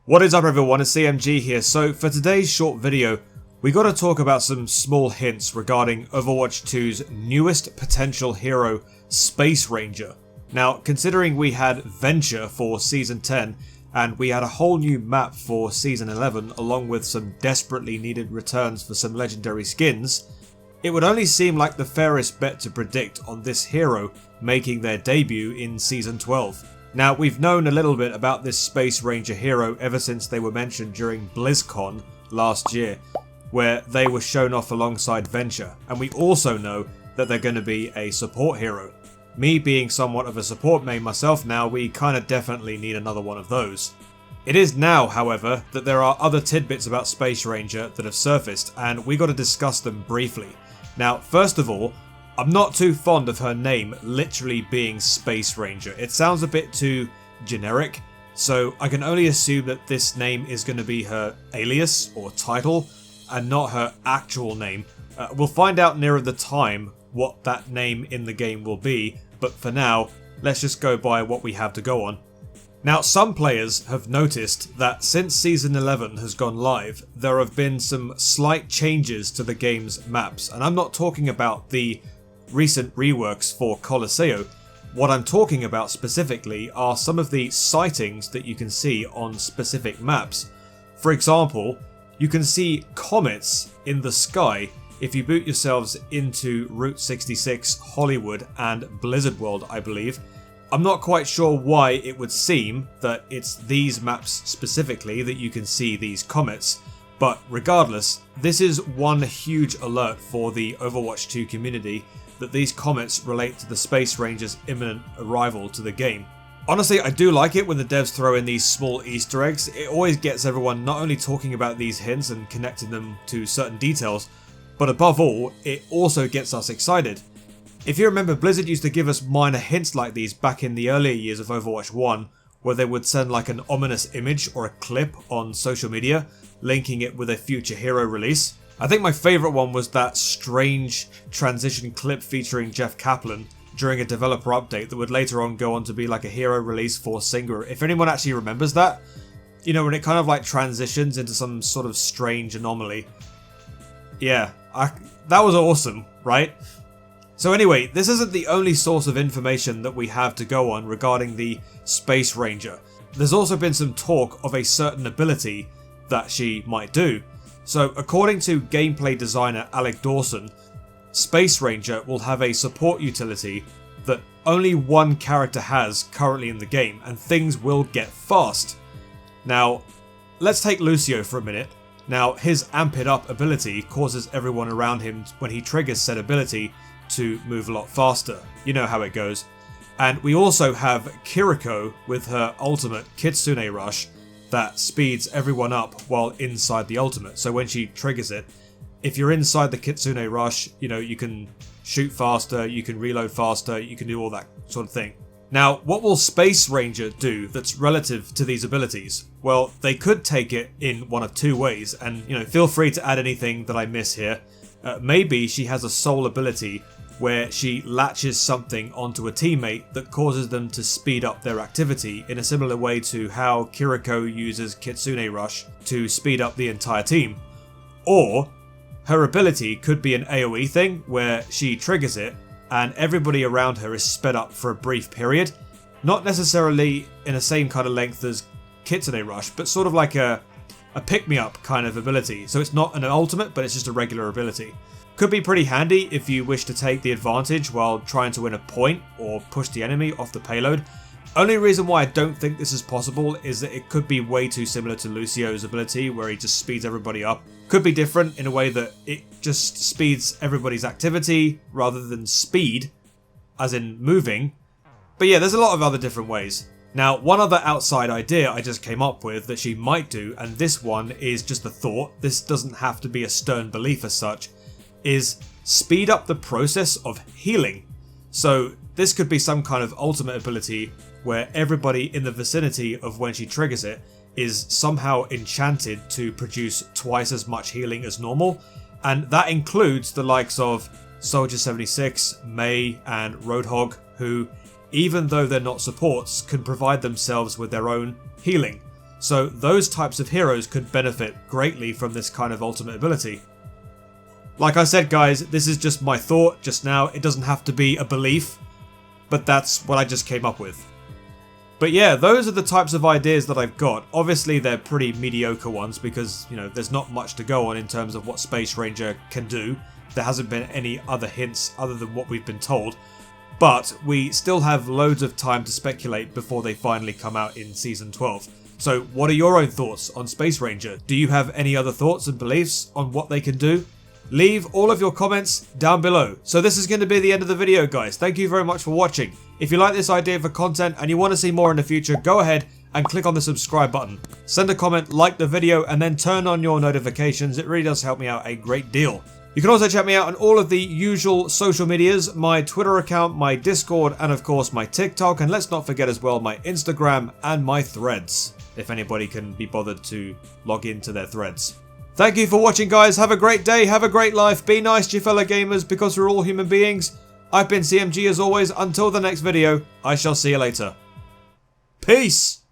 What is up everyone, it's CMG here. So for today's short video, we got to talk about some small hints regarding Overwatch 2's newest potential hero, Space Ranger. Now, considering we had Venture for Season 10, and we had a whole new map for Season 11, along with some desperately needed returns for some legendary skins, it would only seem like the fairest bet to predict on this hero making their debut in Season 12. Now, we've known a little bit about this Space Ranger hero ever since they were mentioned during BlizzCon last year, where they were shown off alongside Venture, and we also know that they're going to be a support hero. Me being somewhat of a support main myself now, we kind of definitely need another one of those. It is now, however, that there are other tidbits about Space Ranger that have surfaced, and we got to discuss them briefly. Now, first of all, I'm not too fond of her name literally being Space Ranger. It sounds a bit too generic, so I can only assume that this name is going to be her alias or title and not her actual name. We'll find out nearer the time what that name in the game will be, but for now, let's just go by what we have to go on. Now, some players have noticed that since Season 11 has gone live, there have been some slight changes to the game's maps, and I'm not talking about the recent reworks for Colosseo. What I'm talking about specifically are some of the sightings that you can see on specific maps. For example, you can see comets in the sky if you boot yourselves into Route 66, Hollywood and Blizzard World, I believe. I'm not quite sure why it would seem that it's these maps specifically that you can see these comets, but regardless, this is one huge alert for the Overwatch 2 community that these comets relate to the Space Ranger's imminent arrival to the game. Honestly, I do like it when the devs throw in these small Easter eggs. It always gets everyone not only talking about these hints and connecting them to certain details, but above all, it also gets us excited. If you remember, Blizzard used to give us minor hints like these back in the earlier years of Overwatch 1, where they would send like an ominous image or a clip on social media, linking it with a future hero release. I think my favourite one was that strange transition clip featuring Jeff Kaplan during a developer update that would later on go on to be like a hero release for Singer. If anyone actually remembers that, you know, when it kind of like transitions into some sort of strange anomaly. Yeah, that was awesome, right? So anyway, this isn't the only source of information that we have to go on regarding the Space Ranger. There's also been some talk of a certain ability that she might do. So according to gameplay designer Alec Dawson, Space Ranger will have a support utility that only one character has currently in the game, and things will get fast. Now, let's take Lucio for a minute. Now, his Amp It Up ability causes everyone around him, when he triggers said ability, to move a lot faster. You know how it goes. And we also have Kiriko with her ultimate Kitsune Rush that speeds everyone up while inside the ultimate. So when she triggers it, if you're inside the Kitsune Rush, you know, you can shoot faster, you can reload faster, you can do all that sort of thing. Now, what will Space Ranger do that's relative to these abilities? Well, they could take it in one of two ways, and, you know, feel free to add anything that I miss here. Maybe she has a soul ability where she latches something onto a teammate that causes them to speed up their activity in a similar way to how Kiriko uses Kitsune Rush to speed up the entire team. Or her ability could be an AoE thing where she triggers it and everybody around her is sped up for a brief period. Not necessarily in the same kind of length as Kitsune Rush, but sort of like a pick-me-up kind of ability. So it's not an ultimate, but it's just a regular ability. Could be pretty handy if you wish to take the advantage while trying to win a point or push the enemy off the payload. Only reason why I don't think this is possible is that it could be way too similar to Lucio's ability where he just speeds everybody up. Could be different in a way that it just speeds everybody's activity rather than speed, as in moving. But yeah, there's a lot of other different ways. Now, one other outside idea I just came up with that she might do, and this one is just a thought, this doesn't have to be a stern belief as such, is speed up the process of healing. So this could be some kind of ultimate ability where everybody in the vicinity of when she triggers it is somehow enchanted to produce twice as much healing as normal, and that includes the likes of Soldier 76, Mei and Roadhog, who, even though they're not supports, can provide themselves with their own healing. So those types of heroes could benefit greatly from this kind of ultimate ability. Like I said guys, this is just my thought just now, it doesn't have to be a belief, but that's what I just came up with. But yeah, those are the types of ideas that I've got. Obviously they're pretty mediocre ones because, you know, there's not much to go on in terms of what Space Ranger can do. There hasn't been any other hints other than what we've been told. But we still have loads of time to speculate before they finally come out in Season 12. So what are your own thoughts on Space Ranger? Do you have any other thoughts and beliefs on what they can do? Leave all of your comments down below. So this is going to be the end of the video guys. Thank you very much for watching. If you like this idea for content and you want to see more in the future, go ahead and click on the subscribe button. Send a comment, like the video, and then turn on your notifications. It really does help me out a great deal. You can also check me out on all of the usual social medias, my Twitter account, my Discord, and of course my TikTok, and let's not forget as well my Instagram and my Threads, if anybody can be bothered to log into their Threads. Thank you for watching guys, have a great day, have a great life, be nice to your fellow gamers because we're all human beings. I've been CMG as always, until the next video, I shall see you later. Peace!